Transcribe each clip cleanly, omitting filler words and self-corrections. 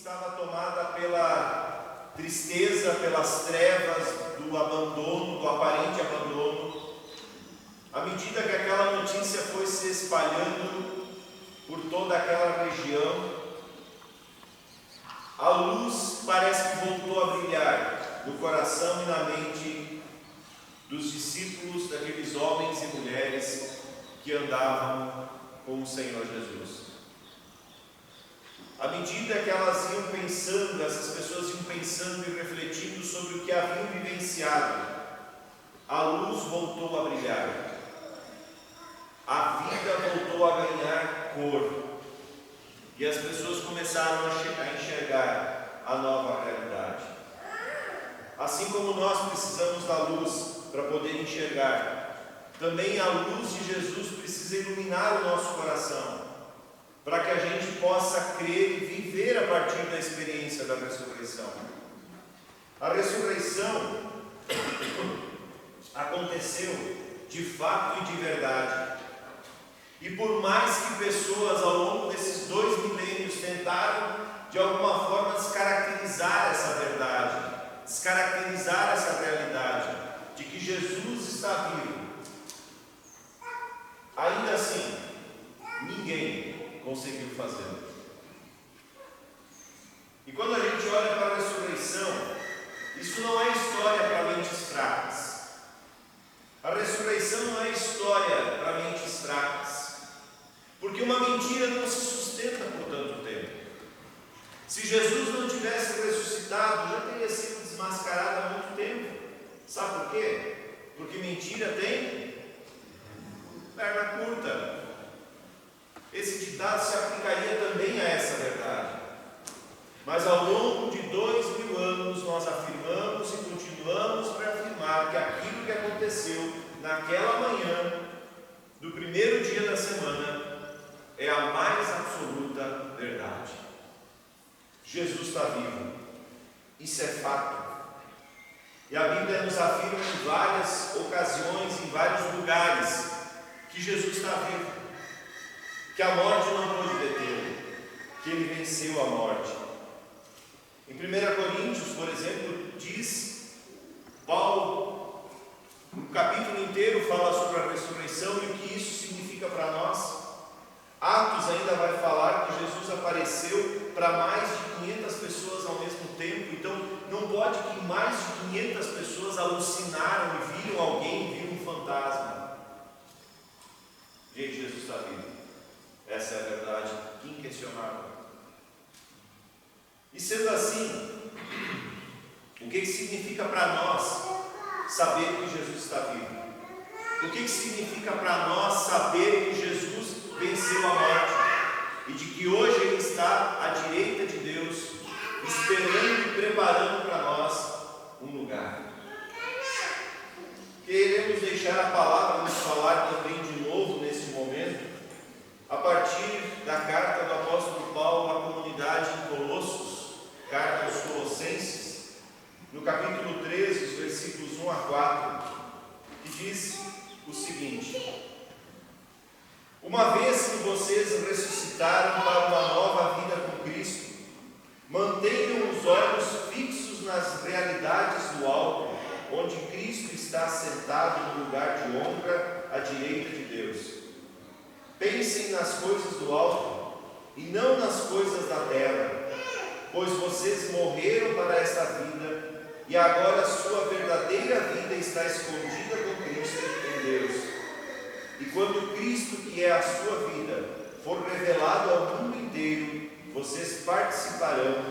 estava tomada pela tristeza, pelas trevas do abandono, do aparente abandono. À medida que aquela notícia foi se espalhando por toda aquela região, a luz parece que voltou a brilhar no coração e na mente dos discípulos, daqueles homens e mulheres que andavam com o Senhor Jesus. À medida que elas iam pensando, essas pessoas iam pensando e refletindo sobre o que haviam vivenciado, a luz voltou a brilhar, a vida voltou a ganhar cor, e as pessoas começaram a enxergar a nova realidade. Assim como nós precisamos da luz para poder enxergar, também a luz de Jesus precisa iluminar o nosso coração, para que a gente possa crer e viver a partir da experiência da ressurreição. A ressurreição aconteceu de fato e de verdade. E por mais que pessoas ao longo desses 2 milênios tentaram de alguma forma descaracterizar essa verdade, descaracterizar essa realidade de que Jesus está vivo, ainda assim ninguém conseguiu fazê-lo. E quando a gente olha para a ressurreição, isso não é história para mentes fracas. A ressurreição não é história para mentes fracas, porque uma mentira não se sustenta por tanto tempo. Se Jesus não tivesse ressuscitado, já teria sido desmascarado há muito tempo. Sabe por quê? Porque mentira tem perna curta. Esse ditado se aplicaria também a essa verdade. Mas ao longo de 2000 anos nós afirmamos e continuamos para afirmar que aquilo que aconteceu naquela manhã do primeiro dia da semana é a mais absoluta verdade. Jesus está vivo. Isso é fato. E a Bíblia nos afirma em várias ocasiões, em vários lugares, que Jesus está vivo, que a morte não pôde detê-lo, que ele venceu a morte. Em 1 Coríntios, por exemplo, diz Paulo, um capítulo inteiro fala sobre a ressurreição e o que isso significa para nós. Atos ainda vai falar que Jesus apareceu para mais de 500 pessoas ao mesmo tempo. Então não pode que mais de 500 pessoas alucinaram e viram alguém, viram um fantasma. Gente, Jesus está vivo. Essa é a verdade inquestionável. E sendo assim, o que significa para nós saber que Jesus está vivo? O que significa para nós saber que Jesus venceu a morte e de que hoje Ele está à direita de Deus, esperando e preparando para nós um lugar? Queremos deixar a palavra nos falar também de novo nesse momento, a partir da carta do apóstolo Paulo à comunidade em Colossos, carta aos Colossenses, no capítulo 13, os versículos 1 a 4, que diz o seguinte: uma vez que vocês ressuscitaram para uma nova vida com Cristo, mantenham os olhos fixos nas realidades do alto, onde Cristo está sentado no lugar de honra à direita de Deus. Pensem nas coisas do alto e não nas coisas da terra, pois vocês morreram para esta vida e agora a sua verdadeira vida está escondida com Cristo em Deus. E quando Cristo, que é a sua vida, for revelado ao mundo inteiro, vocês participarão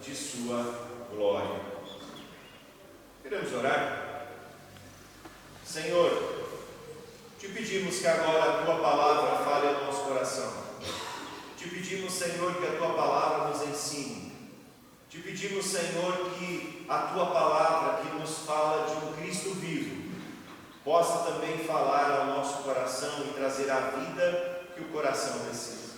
de sua glória. Queremos orar? Senhor, te pedimos que agora a tua palavra fale ao nosso coração. Te pedimos, Senhor, que a tua palavra nos ensine. Te pedimos, Senhor, que a tua palavra que nos fala de um Cristo vivo possa também falar ao nosso coração e trazer a vida que o coração precisa.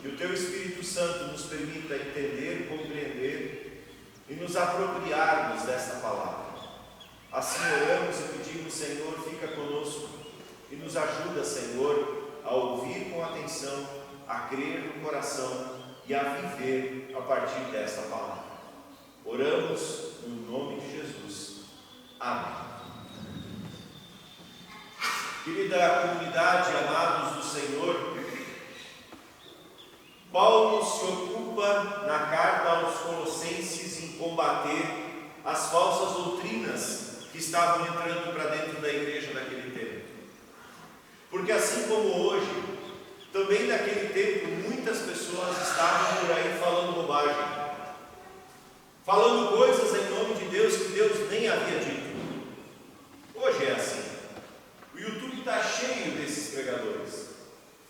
Que o teu Espírito Santo nos permita entender, compreender e nos apropriarmos desta palavra. Assim oramos e pedimos, Senhor, fica conosco e nos ajuda, Senhor, a ouvir com atenção, a crer no coração e a viver a partir desta palavra. Oramos no nome de Jesus. Amém. Querida comunidade, amados do Senhor, Paulo se ocupa na carta aos Colossenses em combater as falsas doutrinas que estavam entrando para dentro da igreja naquele tempo. Porque assim como hoje, também naquele tempo muitas pessoas estavam por aí falando bobagem, falando coisas em nome de Deus que Deus nem havia dito. Hoje é assim. O YouTube está cheio desses pregadores,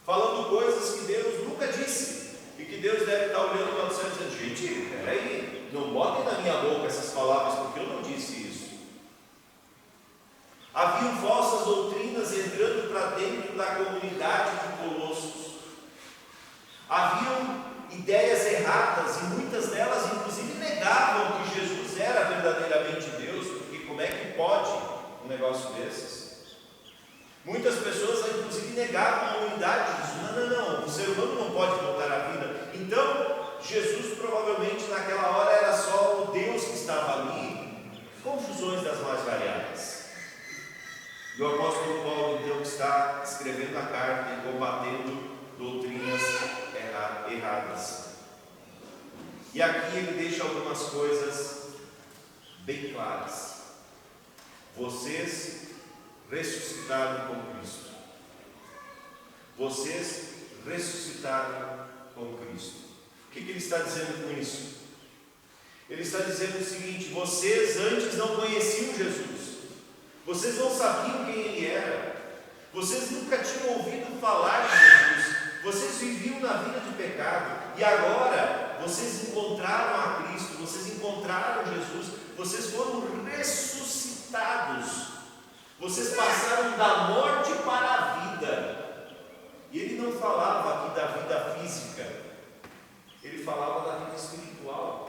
falando coisas que Deus nunca disse, e que Deus deve estar olhando para o céu e dizendo: gente, peraí, não botem na minha boca essas palavras, porque eu não disse isso. Haviam falsas doutrinas entrando para dentro da comunidade de Colossos. Haviam ideias erradas, e muitas delas inclusive negavam que Jesus era verdadeiramente Deus, porque como é que pode um negócio desses? Muitas pessoas inclusive negavam a unidade de Jesus. Não, o ser humano não pode voltar à vida. Então, Jesus provavelmente naquela hora era só o Deus que estava ali, confusões das mais variadas. E o apóstolo Paulo então está escrevendo a carta e combatendo doutrinas erradas. E aqui ele deixa algumas coisas bem claras. Vocês ressuscitaram com Cristo. Vocês ressuscitaram com Cristo. O que ele está dizendo com isso? Ele está dizendo o seguinte: vocês antes não conheciam Jesus. Vocês não sabiam quem Ele era. Vocês nunca tinham ouvido falar de Jesus. Vocês viviam na vida de pecado. E agora vocês encontraram a Cristo. Vocês encontraram Jesus. Vocês foram ressuscitados. Vocês passaram da morte para a vida. E ele não falava aqui da vida física. Ele falava da vida espiritual.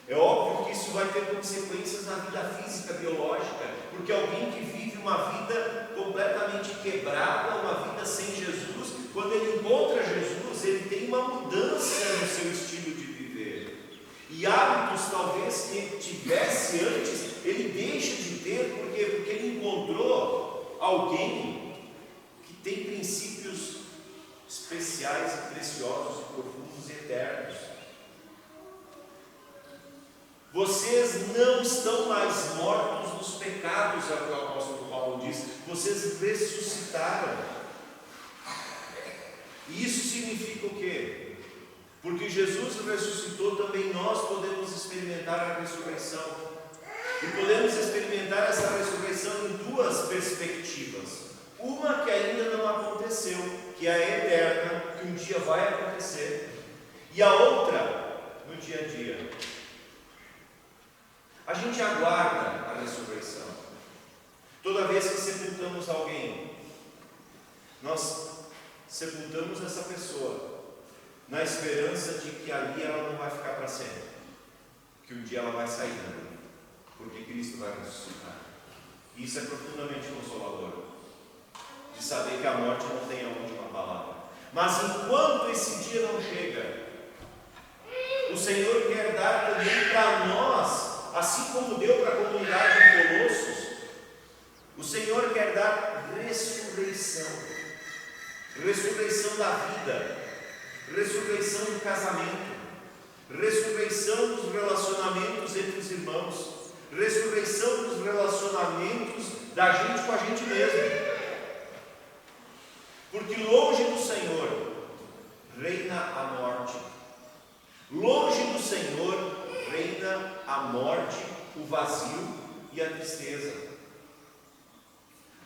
É óbvio que isso vai ter consequências na vida física, biológica, porque alguém que vive uma vida completamente quebrada, uma vida sem Jesus, quando ele encontra Jesus, ele tem uma mudança no seu estilo de viver. E hábitos talvez que ele tivesse antes, ele deixa de ter, porque ele encontrou alguém que tem princípios especiais e preciosos, profundos e eternos. Vocês não estão mais mortos nos pecados, é o que o apóstolo Paulo diz. Vocês ressuscitaram. E isso significa o quê? Porque Jesus ressuscitou, também nós podemos experimentar a ressurreição. E podemos experimentar essa ressurreição em duas perspectivas. Uma que ainda não aconteceu, que é a eterna, que um dia vai acontecer. E a outra, no dia a dia. A gente aguarda a ressurreição. Toda vez que sepultamos alguém, nós sepultamos essa pessoa na esperança de que ali ela não vai ficar para sempre, que um dia ela vai sair dali, porque Cristo vai ressuscitar. E isso é profundamente consolador, de saber que a morte não tem a última palavra. Mas enquanto esse dia não chega, o Senhor quer dar também para nós, assim como deu para a comunidade de Colossos, o Senhor quer dar ressurreição. Ressurreição da vida, ressurreição do casamento, ressurreição dos relacionamentos entre os irmãos, ressurreição dos relacionamentos da gente com a gente mesmo. Porque longe do Senhor reina a morte. Longe do Senhor reina a morte, o vazio e a tristeza.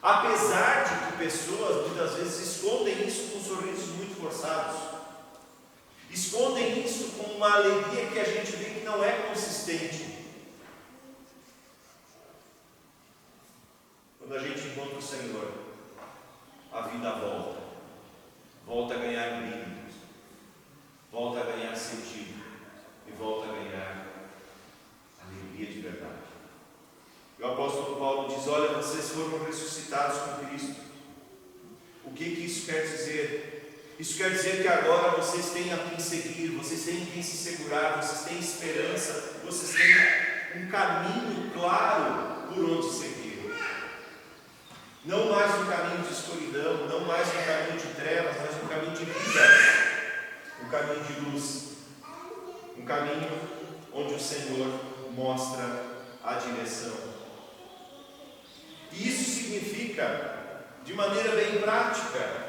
Apesar de que pessoas muitas vezes escondem isso com sorrisos muito forçados, escondem isso com uma alegria que a gente vê que não é consistente. Quando a gente encontra o Senhor, a vida volta a ganhar brilho, volta a ganhar sentido e volta a ganhar alegria de verdade. E o apóstolo Paulo diz: olha, vocês foram ressuscitados com Cristo. O que isso quer dizer? Isso quer dizer que agora vocês têm a quem seguir, vocês têm quem se segurar, vocês têm esperança, vocês têm um caminho claro por onde seguir. Não mais um caminho de escuridão, não mais um caminho de trevas, mas um caminho de vida, um caminho de luz, um caminho onde o Senhor mostra a direção. E isso significa, de maneira bem prática,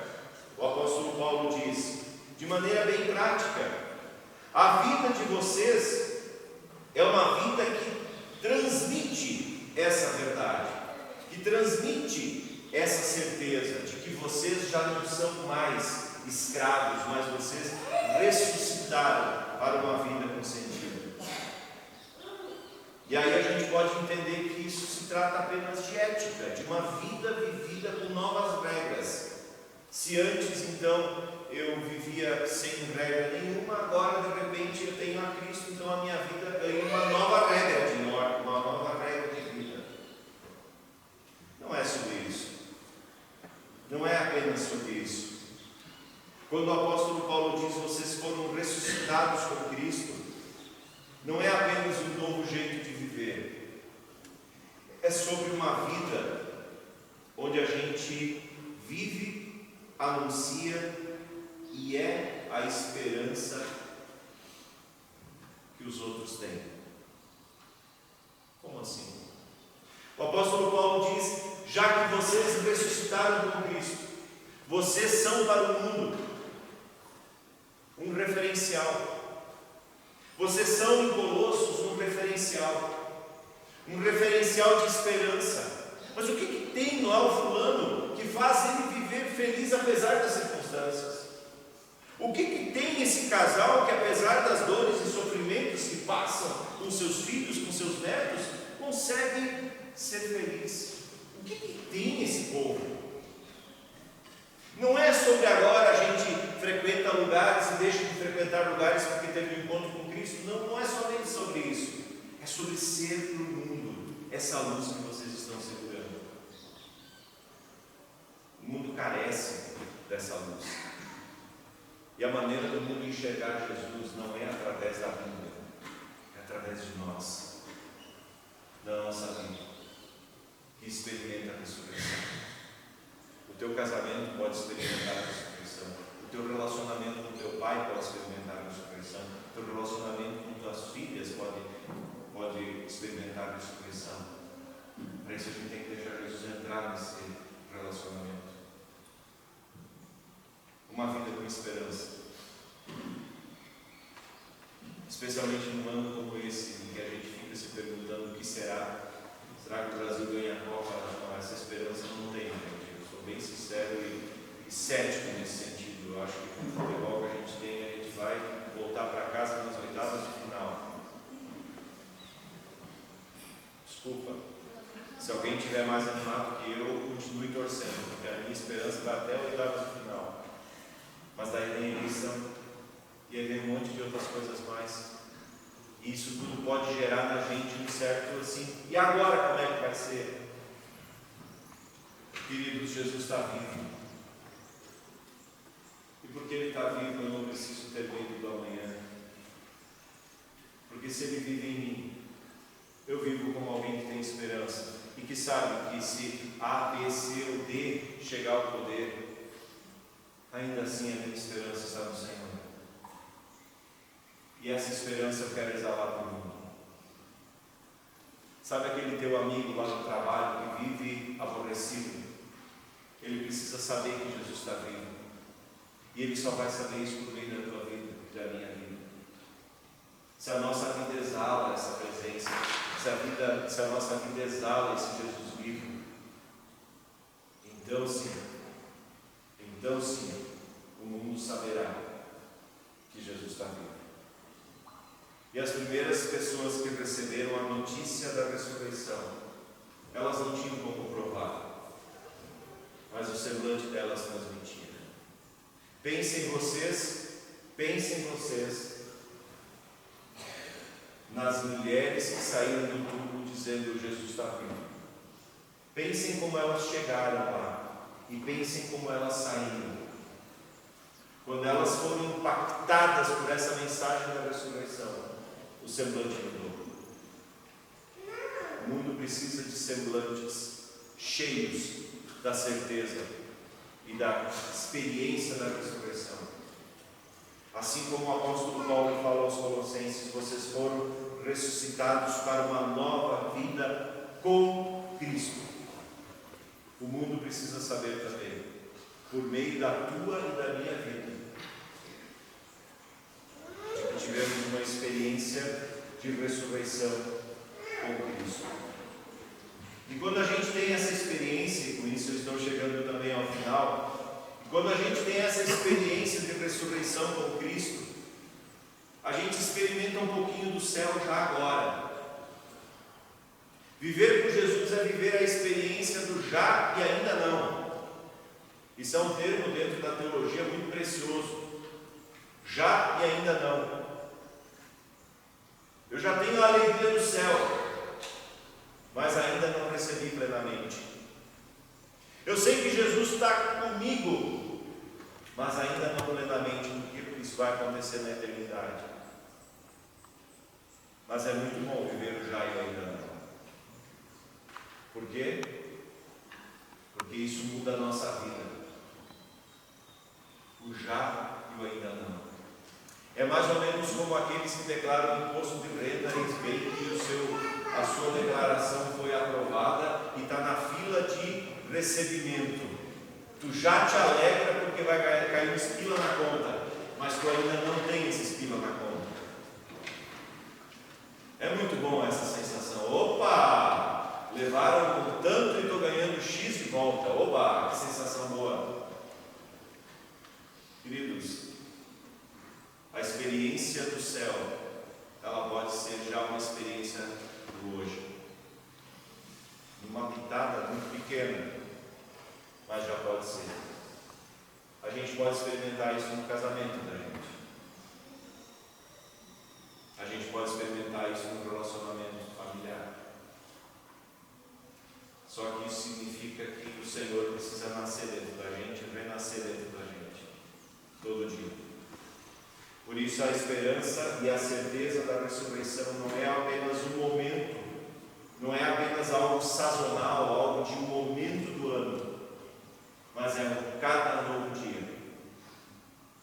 o apóstolo Paulo diz, de maneira bem prática, a vida de vocês é uma vida que transmite essa verdade, que transmite essa certeza de que vocês já não são mais escravos, mas vocês ressuscitaram para uma vida com sentido. E aí a gente pode entender que isso se trata apenas de ética, de uma vida vivida com novas regras. Se antes então eu vivia sem regra nenhuma, agora de repente eu tenho a Cristo, então a minha vida ganha uma nova regra de norte, uma nova regra de vida. Não é sobre isso. Não é apenas sobre isso. Quando o apóstolo Paulo diz vocês foram ressuscitados com Cristo, não é apenas um novo jeito de viver. É sobre uma vida onde a gente vive, anuncia e é a esperança que os outros têm. Como assim? O apóstolo Paulo diz: já que vocês ressuscitaram com Cristo, vocês são para o mundo um referencial. Vocês são em Colossos um referencial de esperança. Mas o que tem lá o fulano que faz ele viver feliz apesar das circunstâncias? O que tem esse casal que, apesar das dores e sofrimentos que passam com seus filhos, com seus netos, consegue ser feliz? O que tem esse povo? Não é sobre agora a gente frequenta lugares e deixa de frequentar lugares porque teve um encontro com Cristo. Não é somente sobre isso. É sobre ser para o mundo essa luz que vocês estão segurando. O mundo carece dessa luz. E a maneira do mundo enxergar Jesus não é através da Bíblia, é através de nós, da nossa vida, que experimenta a ressurreição. O teu casamento pode experimentar a ressurreição. O teu relacionamento com o teu pai pode experimentar a ressurreição. O teu relacionamento com tuas filhas pode experimentar a ressurreição. Para isso a gente tem que deixar Jesus entrar nesse relacionamento. Uma vida com esperança. Especialmente num ano como esse, em que a gente fica se perguntando o que será. Será que o Brasil ganha a Copa? Não, essa esperança não tem, gente. Eu sou bem sincero e cético nesse sentido. Eu acho que com o futebol que a gente tem, a gente vai voltar para casa nas oitavas de final. Desculpa. Se alguém estiver mais animado que eu, continue torcendo, porque a minha esperança vai até a oitava de final. Mas daí vem a eleição, e aí vem um monte de outras coisas mais. E isso tudo pode gerar na gente um certo assim, e agora como é que vai ser? Queridos, Jesus está vivo. E porque Ele está vivo, eu não preciso ter medo do amanhã. Porque se Ele vive em mim, eu vivo como alguém que tem esperança. E que sabe que se A, B, C ou D chegar ao poder, ainda assim a minha esperança está no Senhor. E essa esperança eu quero exalar para o mundo. Sabe aquele teu amigo lá no trabalho que vive aborrecido? Ele precisa saber que Jesus está vivo. E ele só vai saber isso por meio da tua vida e da minha vida. Se a nossa vida exala essa presença, se a nossa vida exala esse Jesus vivo, então sim, o mundo saberá que Jesus está vivo. E as primeiras pessoas que receberam a notícia da ressurreição, elas não tinham como provar, mas o semblante delas transmitia. Pensem vocês nas mulheres que saíram do túmulo dizendo: Jesus está vivo. Pensem como elas chegaram lá e pensem como elas saíram. quando elas foram impactadas por essa mensagem da ressurreição, o semblante mudou. O mundo precisa de semblantes cheios da certeza e da experiência da ressurreição. Assim como o apóstolo Paulo fala aos Colossenses: vocês foram ressuscitados para uma nova vida com Cristo. O mundo precisa saber também, por meio da tua e da minha vida, que tivemos uma experiência de ressurreição com Cristo. E quando a gente tem essa experiência, e com isso eu estou chegando também ao final, quando a gente tem essa experiência de ressurreição com Cristo, a gente experimenta um pouquinho do céu já agora. Viver com Jesus é viver a experiência do já e ainda não. Isso é um termo dentro da teologia muito precioso. Já e ainda não. Eu já tenho a alegria do céu, mas ainda não recebi plenamente. Eu sei que Jesus está comigo, mas ainda não plenamente, porque isso vai acontecer na eternidade. Mas é muito bom viver o já e o ainda não. Por quê? Porque isso muda a nossa vida. O já e o ainda não. É mais ou menos como aqueles que declaram imposto de renda e veem que a sua declaração foi aprovada e está na fila de recebimento. Tu já te alegra porque vai cair uns pila na conta, mas tu ainda não tem esses pila na conta. É muito bom essa sensação. Opa! Levaram tanto e estou ganhando X de volta. Oba! Que sensação boa. Queridos, a experiência do céu, ela pode ser já uma experiência do hoje. Uma pitada muito pequena, mas já pode ser. A gente pode experimentar isso no casamento da gente. A gente pode experimentar isso no relacionamento familiar. Só que isso significa que o Senhor precisa nascer dentro da gente, renascer dentro da gente, todo dia. Por isso a esperança e a certeza da ressurreição não é apenas um momento, não é apenas algo sazonal, algo de um momento do ano, mas é cada novo dia.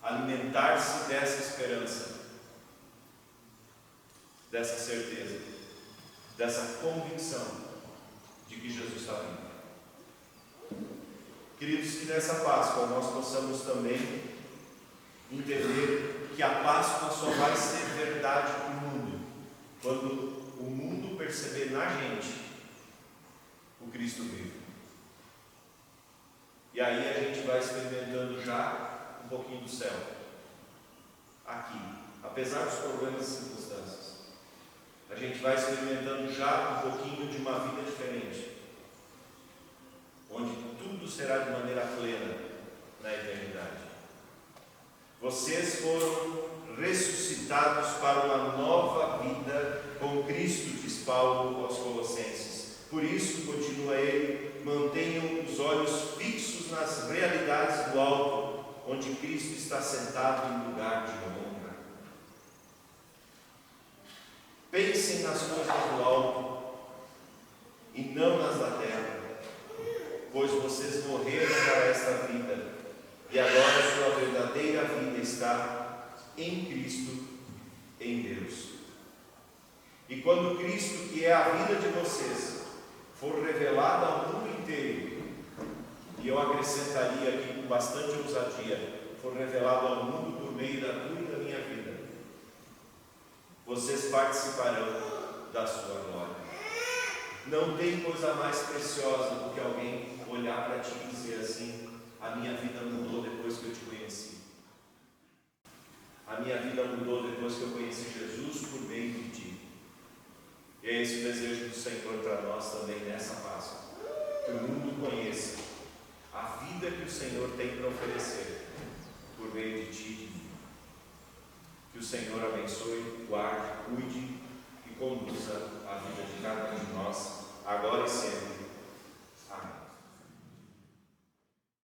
Alimentar-se dessa esperança, dessa certeza, dessa convicção de que Jesus está vindo. Queridos, que nessa Páscoa nós possamos também entender que a Páscoa só vai ser verdade para o mundo quando o mundo perceber na gente o Cristo vivo. E aí a gente vai experimentando já um pouquinho do céu aqui, apesar dos problemas e circunstâncias. A gente vai experimentando já um pouquinho de uma vida diferente, onde tudo será de maneira plena na eternidade. Vocês foram ressuscitados para uma nova vida com Cristo, diz Paulo aos Colossenses. Por isso, continua ele, mantenham os olhos fixos nas realidades do alto, onde Cristo está sentado em lugar de honra. Pensem nas coisas do alto e não nas da terra, pois vocês morreram para esta vida e agora sua verdadeira vida está em Cristo, em Deus. E quando Cristo, que é a vida de vocês, for revelado ao mundo inteiro, e eu acrescentaria aqui com bastante ousadia, for revelado ao mundo por meio da tua e da minha vida, vocês participarão da sua glória. Não tem coisa mais preciosa do que alguém olhar para ti e dizer assim: a minha vida mudou depois que eu te conheci. A minha vida mudou depois que eu conheci Jesus por meio de ti. E é esse o desejo do Senhor para nós também nessa Páscoa. Que o mundo conheça a vida que o Senhor tem para oferecer por meio de ti e de mim. Que o Senhor abençoe, guarde, cuide e conduza a vida de cada um de nós, agora e sempre.